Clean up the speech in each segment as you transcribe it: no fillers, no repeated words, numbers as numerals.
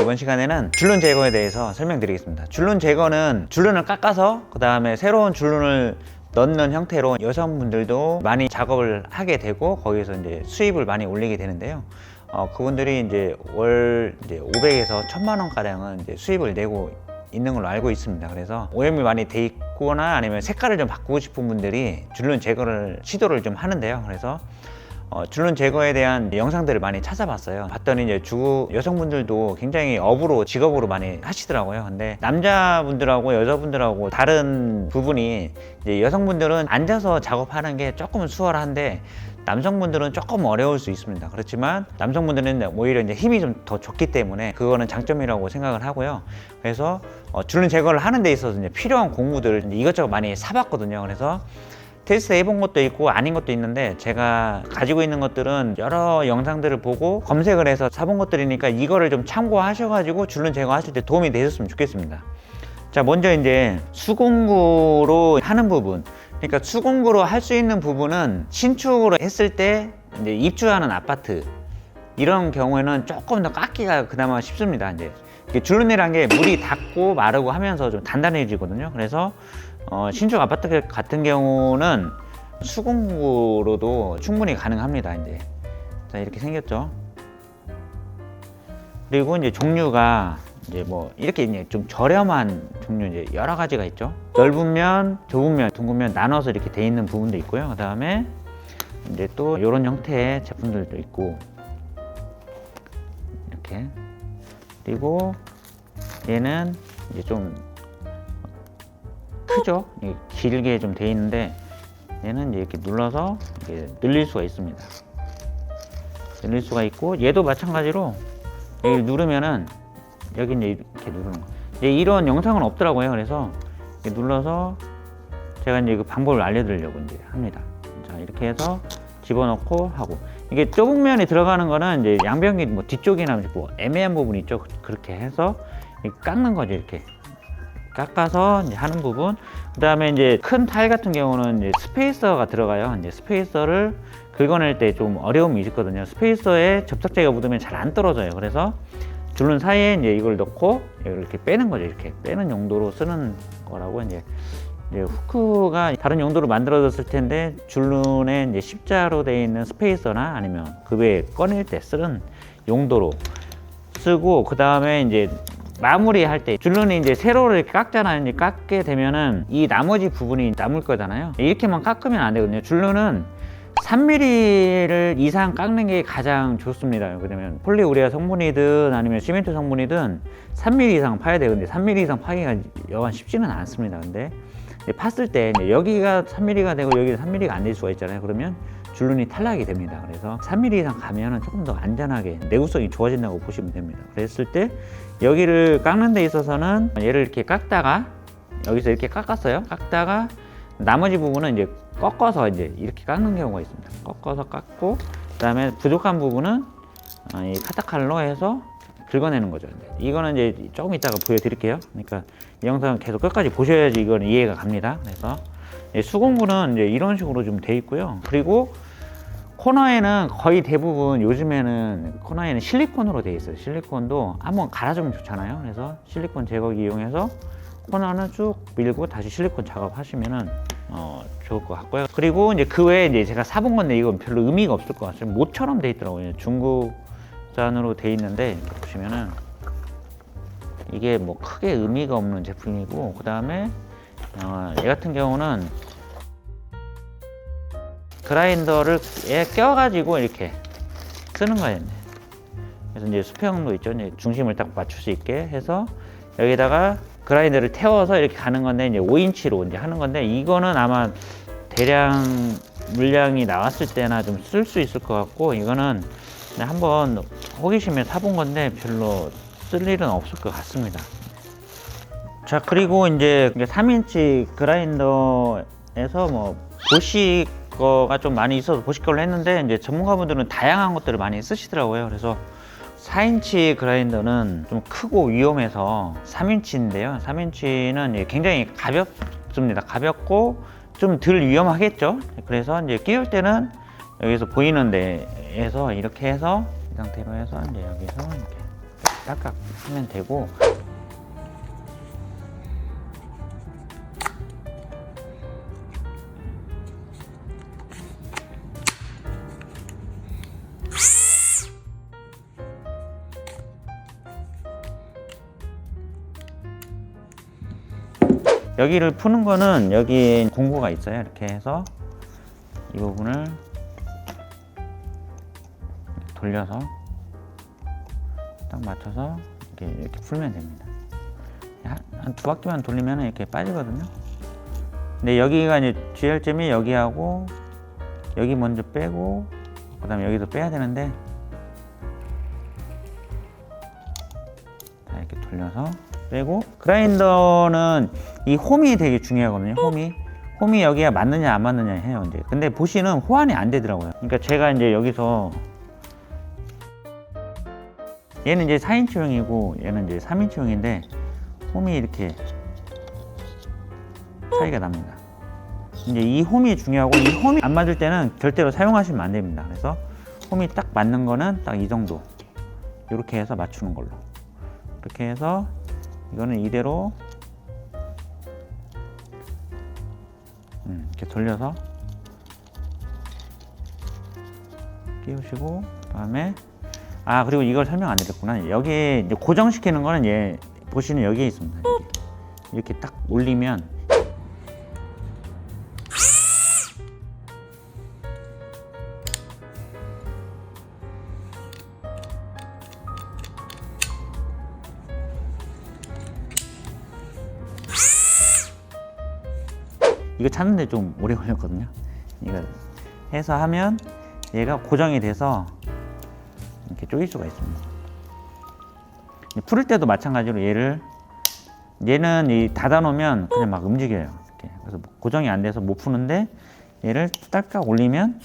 이번 시간에는 줄눈 제거에 대해서 설명드리겠습니다. 줄눈 제거는 줄눈을 깎아서 그 다음에 새로운 줄눈을 넣는 형태로 여성분들도 많이 작업을 하게 되고 거기서 이제 수입을 많이 올리게 되는데요. 그분들이 이제 월 이제 500에서 1000만 원 가량은 이제 수입을 내고 있는 걸로 알고 있습니다. 그래서 오염이 많이 돼 있거나 아니면 색깔을 좀 바꾸고 싶은 분들이 줄눈 제거를 시도를 좀 하는데요. 그래서 줄눈 제거에 대한 영상들을 많이 찾아봤어요. 봤더니 이제 여성분들도 굉장히 업으로 직업으로 많이 하시더라고요. 근데 남자분들하고 여자분들하고 다른 부분이 이제 여성분들은 앉아서 작업하는 게 조금 수월한데 남성분들은 조금 어려울 수 있습니다. 그렇지만 남성분들은 오히려 이제 힘이 좀 더 좋기 때문에 그거는 장점이라고 생각을 하고요. 그래서 줄눈 제거를 하는 데 있어서 이제 필요한 공구들 이것저것 많이 사봤거든요. 그래서 테스트 해본 것도 있고 아닌 것도 있는데 제가 가지고 있는 것들은 여러 영상들을 보고 검색을 해서 사본 것들이니까 이거를 좀 참고하셔가지고 줄눈 제거하실 때 도움이 되셨으면 좋겠습니다. 자, 먼저 이제 수공구로 하는 부분, 그러니까 수공구로 할 수 있는 부분은 신축으로 했을 때 이제 입주하는 아파트 이런 경우에는 조금 더 깎기가 그나마 쉽습니다. 이제 줄눈이란 게 물이 닿고 마르고 하면서 좀 단단해지거든요. 그래서 신축 아파트 같은 경우는 수공구로도 충분히 가능합니다. 이제 자, 이렇게 생겼죠. 그리고 이제 종류가 이제 뭐 이렇게 이제 좀 저렴한 종류 이제 여러 가지가 있죠. 넓은 면, 좁은 면, 둥근 면 나눠서 이렇게 돼 있는 부분도 있고요. 그 다음에 이제 또 이런 형태의 제품들도 있고 이렇게. 그리고 얘는 이제 좀 크죠? 길게 좀 돼 있는데 얘는 이제 이렇게 눌러서 이렇게 늘릴 수가 있습니다. 늘릴 수가 있고 얘도 마찬가지로 여기 누르면은 여기 이제 이렇게 누르는 거. 이제 이런 영상은 없더라고요. 그래서 이렇게 눌러서 제가 이제 그 방법을 알려드리려고 이제 합니다. 자, 이렇게 해서 집어넣고 하고 이게 좁은 면이 들어가는 거는 이제 양변기 뭐 뒤쪽이나 뭐 애매한 부분 있죠. 그렇게 해서 깎는 거죠. 이렇게 깎아서 이제 하는 부분. 그 다음에 이제 큰 타일 같은 경우는 이제 스페이서가 들어가요. 이제 스페이서를 긁어낼 때 좀 어려움이 있거든요. 스페이서에 접착제가 묻으면 잘 안 떨어져요. 그래서 줄눈 사이에 이제 이걸 넣고 이렇게 빼는 거죠. 이렇게 빼는 용도로 쓰는 거라고 이제 후크가 다른 용도로 만들어졌을 텐데 줄눈에 이제 십자로 되어 있는 스페이서나 아니면 그 외에 꺼낼 때 쓰는 용도로 쓰고 그 다음에 이제 마무리할 때 줄눈이 이제 세로를 이렇게 깎잖아요. 이제 깎게 되면은 이 나머지 부분이 남을 거잖아요. 이렇게만 깎으면 안 되거든요. 줄눈은 3mm를 이상 깎는 게 가장 좋습니다. 왜냐면 폴리우레아 성분이든 아니면 시멘트 성분이든 3mm 이상 파야 되는데 3mm 이상 파기가 여간 쉽지는 않습니다. 근데 팠을 때 여기가 3mm가 되고 여기가 3mm가 안 될 수가 있잖아요. 그러면 줄눈이 탈락이 됩니다. 그래서 3mm 이상 가면은 조금 더 안전하게 내구성이 좋아진다고 보시면 됩니다. 그랬을 때 여기를 깎는 데 있어서는 얘를 이렇게 깎다가 여기서 이렇게 깎았어요. 깎다가 나머지 부분은 이제 꺾어서 이제 이렇게 깎는 경우가 있습니다. 꺾어서 깎고 그다음에 부족한 부분은 이 카타칼로 해서 긁어내는 거죠. 이거는 이제 조금 이따가 보여드릴게요. 그러니까 이 영상 계속 끝까지 보셔야지 이거는 이해가 갑니다. 그래서 수공구는 이제 이런 식으로 좀 돼 있고요. 그리고 코너에는 거의 대부분 요즘에는 코너에는 실리콘으로 돼 있어요. 실리콘도 한번 갈아주면 좋잖아요. 그래서 실리콘 제거기 이용해서 코너는 쭉 밀고 다시 실리콘 작업하시면은 좋을 것 같고요. 그리고 이제 그 외에 이제 제가 사본 건데 이건 별로 의미가 없을 것 같아요. 모처럼 돼 있더라고요. 중국산으로 돼 있는데 이렇게 보시면은 이게 뭐 크게 의미가 없는 제품이고 그 다음에 얘 같은 경우는 그라인더를 껴가지고 이렇게 쓰는 거예요. 그래서 이제 수평도 있죠. 이제 중심을 딱 맞출 수 있게 해서 여기다가 그라인더를 태워서 이렇게 가는 건데 이제 5인치로 이제 하는 건데 이거는 아마 대량 물량이 나왔을 때나 좀 쓸 수 있을 것 같고 이거는 그냥 한번 호기심에 사본 건데 별로 쓸 일은 없을 것 같습니다. 자, 그리고 이제 3인치 그라인더에서 뭐 보시 거가 좀 많이 있어서 보시 걸로 했는데 이제 전문가분들은 다양한 것들을 많이 쓰시더라고요. 그래서 4인치 그라인더는 좀 크고 위험해서 3인치인데요. 3인치는 굉장히 가볍습니다. 가볍고 좀 덜 위험하겠죠. 그래서 이제 끼울 때는 여기서 보이는 데에서 이렇게 해서 이 상태로 해서 이제 여기서 이렇게 딱딱 하면 되고, 여기를 푸는 거는 여기 공구가 있어요. 이렇게 해서 이 부분을 돌려서 딱 맞춰서 이렇게 풀면 됩니다. 한 두 바퀴만 돌리면 이렇게 빠지거든요. 근데 여기가 이제 주의할 점이 여기하고 여기 먼저 빼고 그 다음에 여기도 빼야 되는데, 자, 이렇게 돌려서 빼고, 그라인더는 이 홈이 되게 중요하거든요. 홈이 여기가 맞느냐 안 맞느냐 해요. 이제 근데 보시는 호환이 안 되더라고요. 그러니까 제가 이제 여기서 얘는 이제 4인치용이고 얘는 이제 3인치용인데 홈이 이렇게 차이가 납니다. 이제 이 홈이 중요하고, 이 홈이 안 맞을 때는 절대로 사용하시면 안 됩니다. 그래서 홈이 딱 맞는 거는 딱 이 정도, 이렇게 해서 맞추는 걸로, 이렇게 해서 이거는 이대로 이렇게 돌려서 끼우시고, 그다음에 그리고 이걸 설명 안 드렸구나. 여기에 이제 고정시키는 거는 얘 보시는 여기에 있습니다. 여기. 이렇게 딱 올리면 이거 찾는데 좀 오래 걸렸거든요. 이거 해서 하면 얘가 고정이 돼서 이렇게 조일 수가 있습니다. 풀을 때도 마찬가지로 얘는 이 닫아 놓으면 그냥 막 움직여요. 이렇게. 그래서 고정이 안 돼서 못 푸는데 얘를 딸깍 올리면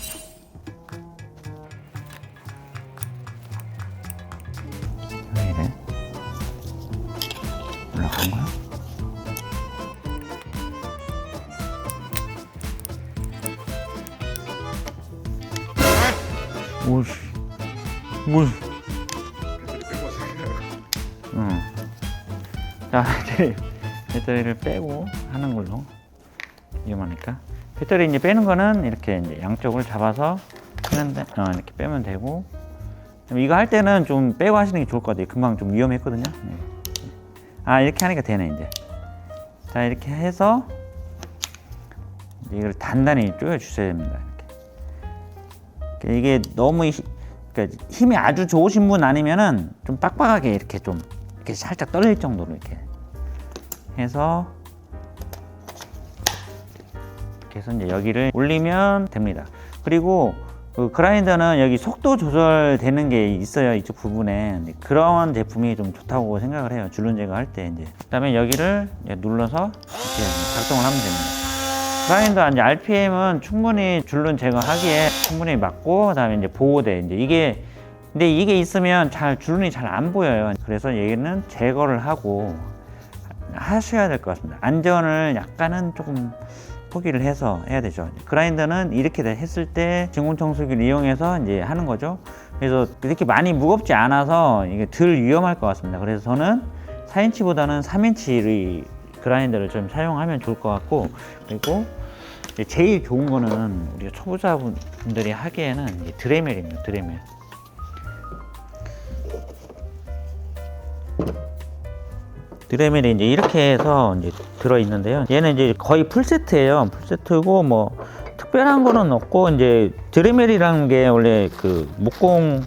왜 이래? 올라간 거야? 오씨, 뭘? 자, 배터리를 빼고 하는 걸로. 위험하니까. 배터리 이제 빼는 거는 이렇게 이제 양쪽을 잡아서 하는데, 이렇게 빼면 되고. 이거 할 때는 좀 빼고 하시는 게 좋을 것 같아요. 금방 좀 위험했거든요. 네. 이렇게 하니까 되네, 이제. 자, 이렇게 해서 이걸 단단히 조여주셔야 됩니다. 이게 너무 그러니까 힘이 아주 좋으신 분 아니면은 좀 빡빡하게 이렇게 좀 이렇게 살짝 떨릴 정도로 이렇게 해서 이렇게 해서 이제 여기를 올리면 됩니다. 그리고 그 그라인더는 여기 속도 조절되는 게 있어요. 이쪽 부분에. 그런 제품이 좀 좋다고 생각을 해요. 줄눈 제거할 때 이제. 그다음에 여기를 이제 눌러서 이렇게 작동을 하면 됩니다. 그라인더 이제 RPM은 충분히 줄눈 제거하기에 충분히 맞고, 그다음에 이제 보호대 이제 근데 이게 있으면 줄눈이 잘 안 보여요. 그래서 얘는 제거를 하고 하셔야 될 것 같습니다. 안전을 약간은 조금 포기를 해서 해야 되죠. 그라인더는 이렇게 했을 때 진공 청소기를 이용해서 이제 하는 거죠. 그래서 이렇게 많이 무겁지 않아서 이게 덜 위험할 것 같습니다. 그래서 저는 4인치보다는 3인치의 그라인더를 좀 사용하면 좋을 것 같고, 그리고 제일 좋은 거는 우리가 초보자분들이 하기에는 드레멜입니다. 드레멜이 이제 이렇게 해서 이제 들어 있는데요. 얘는 이제 거의 풀세트예요. 풀세트고 뭐 특별한 거는 없고, 이제 드레멜이라는 게 원래 그 목공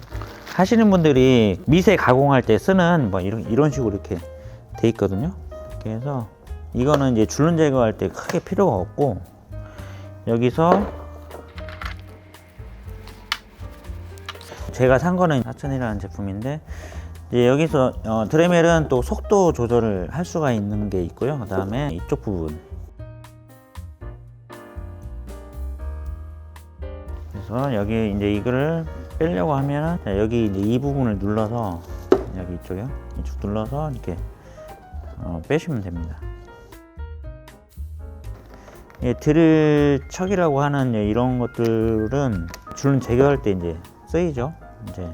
하시는 분들이 미세 가공할 때 쓰는 뭐 이런 식으로 이렇게 돼 있거든요. 이렇게 해서 이거는 이제 줄눈 제거할 때 크게 필요가 없고, 여기서 제가 산 거는 하천이라는 제품인데, 이제 여기서 드레멜은 또 속도 조절을 할 수가 있는 게 있고요. 그 다음에 이쪽 부분, 그래서 여기 이제 이거를 빼려고 하면은 여기 이제 이 부분을 눌러서, 여기 이쪽 눌러서 이렇게 빼시면 됩니다. 드릴 척이라고 하는 이런 것들은 줄눈 제거할 때 이제 쓰이죠. 이제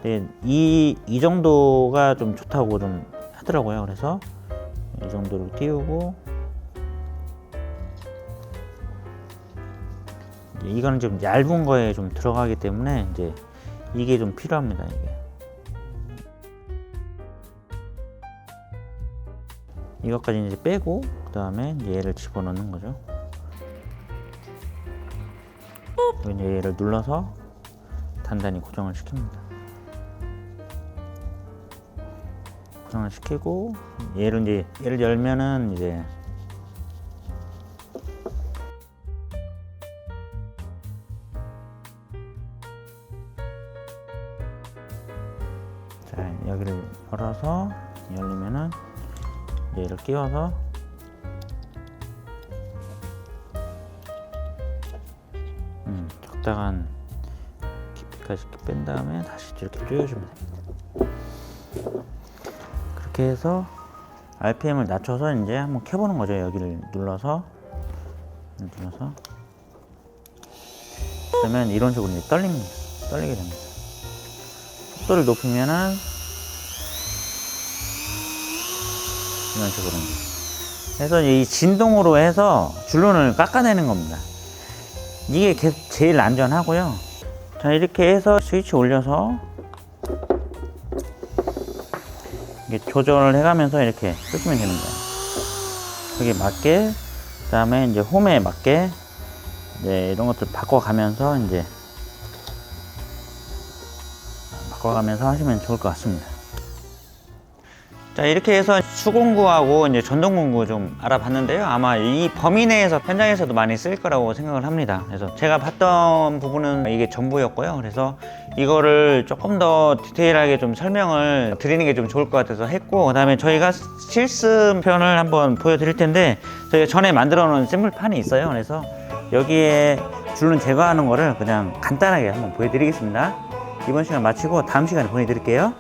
근데 이 정도가 좀 좋다고 좀 하더라고요. 그래서 이 정도로 띄우고, 이거는 좀 얇은 거에 좀 들어가기 때문에 이제 이게 좀 필요합니다. 이게 이것까지 이제 빼고, 그 다음에 이제 얘를 집어넣는 거죠. 이제 얘를 눌러서 단단히 고정을 시킵니다. 고정을 시키고, 얘를 열면은 이제 자, 여기를 열어서 열리면은 얘를 끼워서 적당한 깊이까지 이렇게 뺀 다음에 다시 이렇게 조여주면 됩니다. 그렇게 해서 RPM을 낮춰서 이제 한번 켜보는 거죠. 여기를 눌러서 그러면 이런 식으로 이제 떨리게 됩니다. 속도를 높이면은 이런 식으로 해서 이 진동으로 해서 줄눈을 깎아내는 겁니다. 이게 제일 안전하고요. 자, 이렇게 해서 스위치 올려서 이렇게 조절을 해가면서 이렇게 끄시면 됩니다. 여기 맞게, 그 다음에 이제 홈에 맞게 이제 이런 것들 바꿔가면서 하시면 좋을 것 같습니다. 자, 이렇게 해서 수공구하고 이제 전동공구 좀 알아봤는데요. 아마 이 범위 내에서 현장에서도 많이 쓸 거라고 생각을 합니다. 그래서 제가 봤던 부분은 이게 전부였고요. 그래서 이거를 조금 더 디테일하게 좀 설명을 드리는 게 좀 좋을 것 같아서 했고, 그 다음에 저희가 실습편을 한번 보여드릴 텐데, 저희가 전에 만들어 놓은 샘플판이 있어요. 그래서 여기에 줄눈 제거하는 거를 그냥 간단하게 한번 보여드리겠습니다. 이번 시간 마치고 다음 시간에 보내드릴게요.